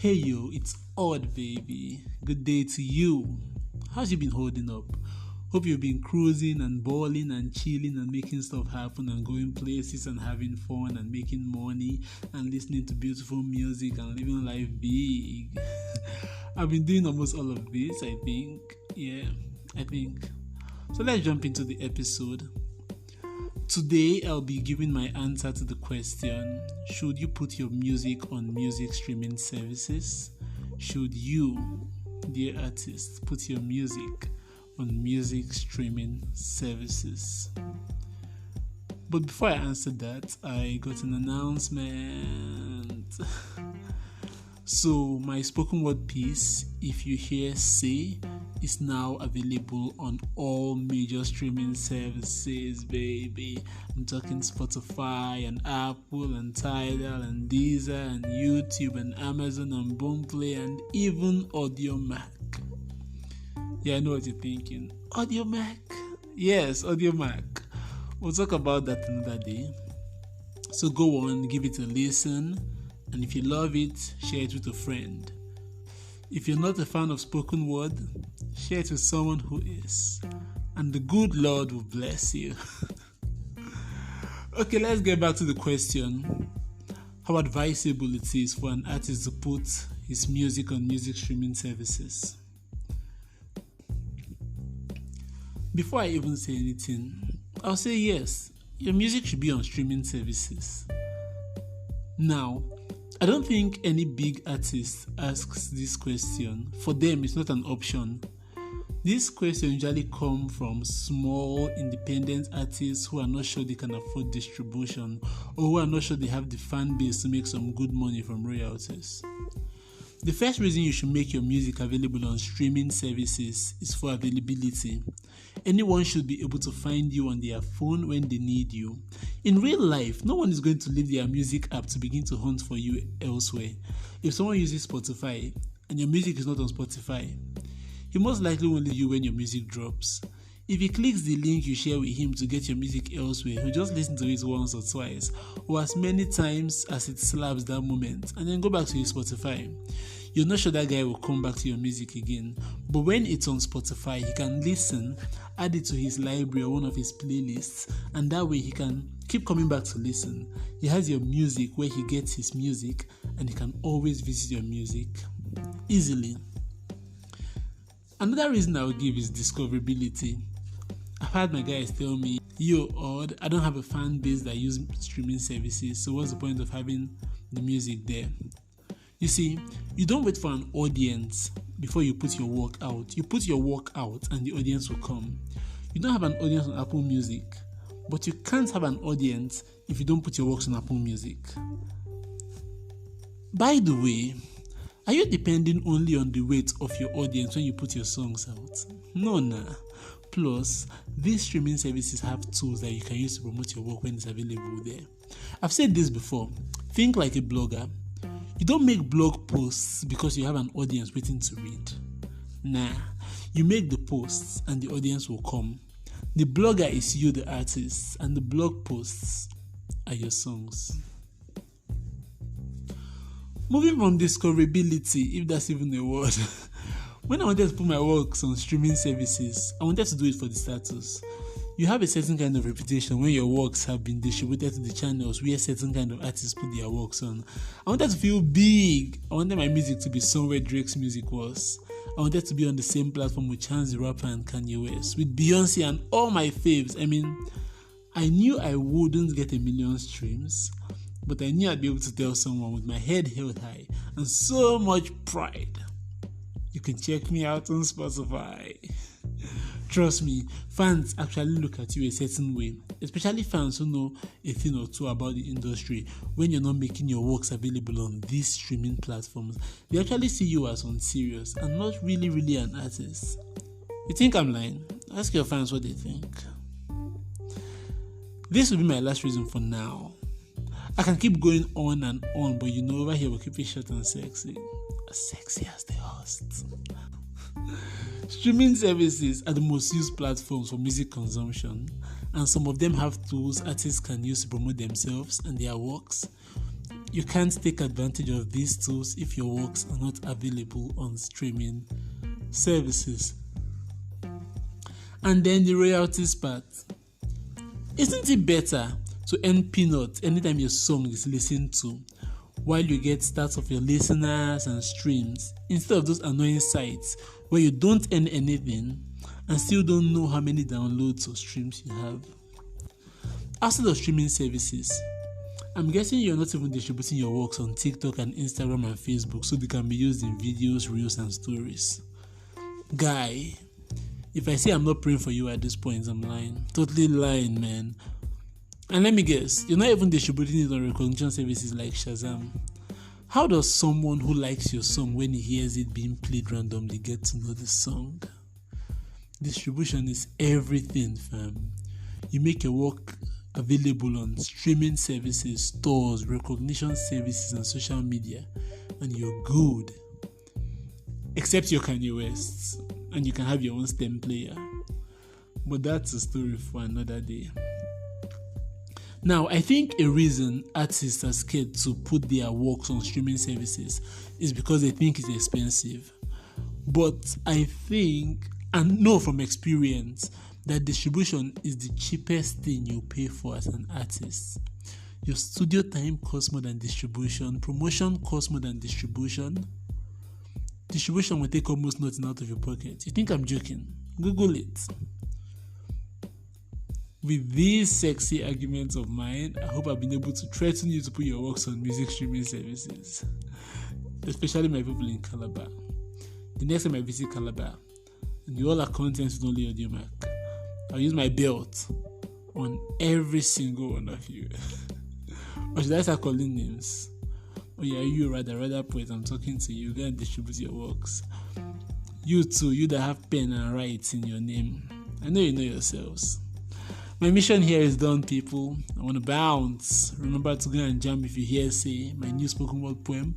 Hey yo, it's Odd baby. Good day to you. How's you been holding up? Hope you've been cruising and balling and chilling and making stuff happen and going places and having fun and making money and listening to beautiful music and living life big. I've been doing almost all of this, I think. I think. So let's jump into the episode. Today, I'll be giving my answer to the question, should you put your music on music streaming services? Should you, dear artist, put your music on music streaming services? But before I answer that, I got an announcement. So, my spoken word piece, If You Hear Say, is now available on all major streaming services, baby. I'm talking Spotify and Apple and Tidal and Deezer and YouTube and Amazon and Boomplay and even Audiomack. Yeah, I know what you're thinking. Audiomack? Yes, Audiomack. We'll talk about that another day. So go on, give it a listen, and if you love it, share it with a friend. If you're not a fan of spoken word, share it with someone who is, and the good Lord will bless you. Okay, let's get back to the question, how advisable it is for an artist to put his music on music streaming services. Before I even say anything, I'll say yes, your music should be on streaming services. Now, I don't think any big artist asks this question. For them, it's not an option. This question usually comes from small, independent artists who are not sure they can afford distribution or who are not sure they have the fan base to make some good money from royalties. The first reason you should make your music available on streaming services is for availability. Anyone should be able to find you on their phone when they need you. In real life, no one is going to leave their music app to begin to hunt for you elsewhere. If someone uses Spotify and your music is not on Spotify, he most likely won't leave you when your music drops. If he clicks the link you share with him to get your music elsewhere, he'll just listen to it once or twice, or as many times as it slaps that moment, and then go back to his Spotify. You're not sure that guy will come back to your music again, but when it's on Spotify, he can listen, add it to his library or one of his playlists, and that way he can keep coming back to listen. He has your music where he gets his music, and he can always visit your music easily. Another reason I would give is discoverability. I've had my guys tell me, yo, Odd, I don't have a fan base that use streaming services, so what's the point of having the music there? You see, you don't wait for an audience before you put your work out. You put your work out and the audience will come. You don't have an audience on Apple Music, but you can't have an audience if you don't put your works on Apple Music. By the way, are you depending only on the weight of your audience when you put your songs out? No, nah. Plus, these streaming services have tools that you can use to promote your work when it's available there. I've said this before. Think like a blogger. You don't make blog posts because you have an audience waiting to read. Nah, you make the posts and the audience will come. The blogger is you, the artist, and the blog posts are your songs. Moving from discoverability, if that's even a word, when I wanted to put my works on streaming services, I wanted to do it for the status. You have a certain kind of reputation when your works have been distributed to the channels where certain kind of artists put their works on. I wanted to feel big. I wanted my music to be somewhere Drake's music was. I wanted to be on the same platform with Chance the Rapper and Kanye West, with Beyonce and all my faves. I mean, I knew I wouldn't get 1 million streams, but I knew I'd be able to tell someone with my head held high and so much pride, you can check me out on Spotify. Trust me, fans actually look at you a certain way, especially fans who know a thing or two about the industry. When you're not making your works available on these streaming platforms, they actually see you as unserious and not really an artist. You think I'm lying? Ask your fans what they think. This will be my last reason for now. I can keep going on and on, but over here we'll keep it short and sexy. As sexy as the host. Streaming services are the most used platforms for music consumption, and some of them have tools artists can use to promote themselves and their works. you can't take advantage of these tools if your works are not available on streaming services. And then the royalties part. Isn't it better to earn peanuts anytime your song is listened to, while you get stats of your listeners and streams, instead of those annoying sites where you don't earn anything and still don't know how many downloads or streams you have? Outside of streaming services, I'm guessing you're not even distributing your works on TikTok and Instagram and Facebook so they can be used in videos, reels, and stories. Guy, if I say I'm not praying for you at this point, I'm lying. Totally lying, man. And let me guess, you're not even distributing it on recognition services like Shazam. How does someone who likes your song when he hears it being played randomly get to know the song? Distribution is everything, fam. You make your work available on streaming services, stores, recognition services, and social media, and you're good. Except you're Kanye West, and you can have your own stem player. But that's a story for another day. Now, I think a reason artists are scared to put their works on streaming services is because they think it's expensive. But I think, and know from experience, that distribution is the cheapest thing you pay for as an artist. Your studio time costs more than distribution. Promotion costs more than distribution. Distribution will take almost nothing out of your pocket. You think I'm joking? Google it. With these sexy arguments of mine, I hope I've been able to threaten you to put your works on music streaming services, especially my people in Calabar. The next time I visit Calabar, and you all are content with only audio mark, I'll use my belt on every single one of you. Or should I start calling names? Oh yeah, you rather poet, I'm talking to you. Go and distribute your works. You too, you that have pen and write in your name. I know you know yourselves. My mission here is done, people. I want to bounce. Remember to go and jam if you hear, say, my new spoken word poem.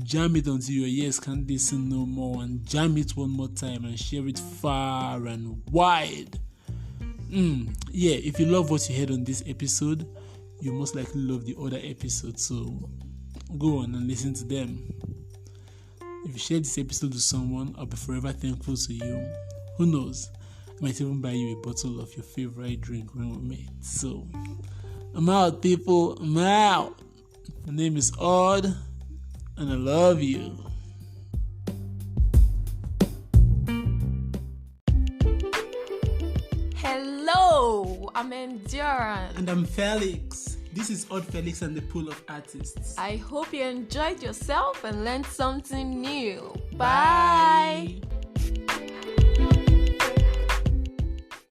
Jam it until your ears can't listen no more, and jam it one more time and share it far and wide. Yeah, if you love what you heard on this episode, you most likely love the other episodes, so go on and listen to them. If you share this episode with someone, I'll be forever thankful to you. Who knows, I might even buy you a bottle of your favorite drink when we meet. So, I'm out, people. I'm out. My name is Odd, and I love you. Hello, I'm Endurance. And I'm Felix. This is oddFelix and the Pool of Artists. I hope you enjoyed yourself and learned something new. Bye.